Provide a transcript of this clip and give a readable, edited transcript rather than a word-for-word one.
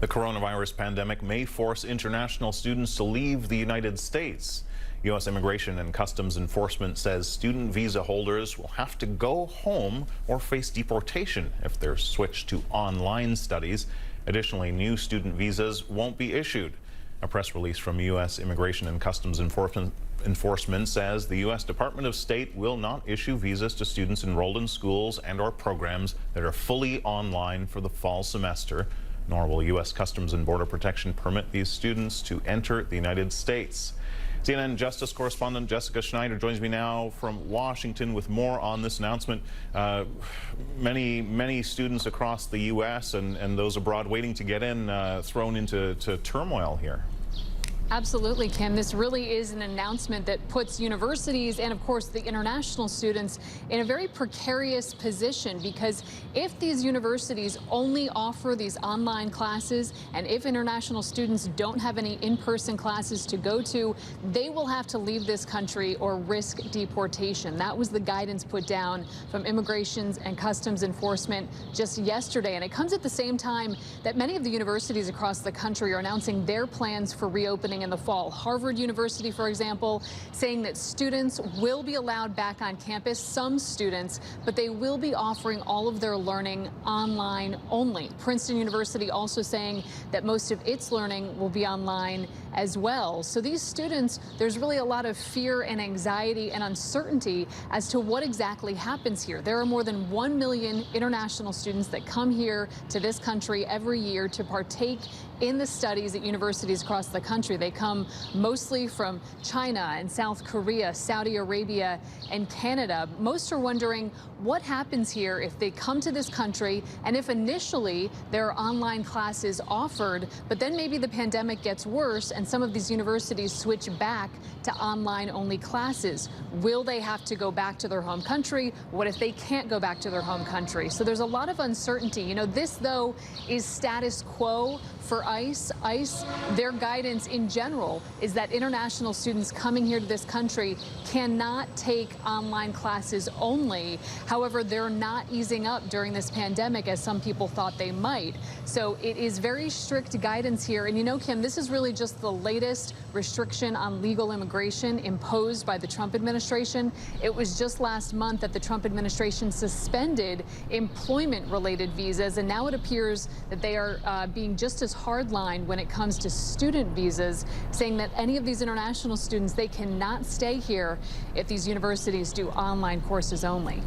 The coronavirus pandemic may force international students to leave the United States. U.S. Immigration and Customs Enforcement says student visa holders will have to go home or face deportation if they're switched to online studies. Additionally, new student visas won't be issued. A press release from U.S. Immigration and Customs Enforcement says the U.S. Department of State will not issue visas to students enrolled in schools and/or programs that are fully online for the fall semester, nor will U.S. Customs and Border Protection permit these students to enter the United States. CNN Justice correspondent Jessica Schneider joins me now from Washington with more on this announcement. Many students across the U.S. and those abroad waiting to get in thrown into turmoil here. Absolutely, Kim. This really is an announcement that puts universities and, of course, the international students in a very precarious position, because if these universities only offer these online classes and if international students don't have any in-person classes to go to, they will have to leave this country or risk deportation. That was the guidance put down from Immigration and Customs Enforcement just yesterday. And it comes at the same time that many of the universities across the country are announcing their plans for reopening in the fall. Harvard University, for example, saying that students will be allowed back on campus, some students, but they will be offering all of their learning online only. Princeton University also saying that most of its learning will be online as well. So these students, there's really a lot of fear and anxiety and uncertainty as to what exactly happens here. There are more than 1 million international students that come here to this country every year to partake in the studies at universities across the country. They come mostly from China and South Korea, Saudi Arabia, and Canada. Most are wondering what happens here if they come to this country and if initially there are online classes offered, but then maybe the pandemic gets worse and some of these universities switch back to online-only classes. Will they have to go back to their home country? What if they can't go back to their home country? So there's a lot of uncertainty. You know, this, though, is status quo for ICE. ICE, their guidance in general is that international students coming here to this country cannot take online classes only. However, they're not easing up during this pandemic as some people thought they might. So it is very strict guidance here. And you know, Kim, this is really just the latest restriction on legal immigration imposed by the Trump administration. It was just last month that the Trump administration suspended employment-related visas, and now it appears that they are being just as hardline when it comes to student visas, saying that any of these international students, they cannot stay here if these universities do online courses only.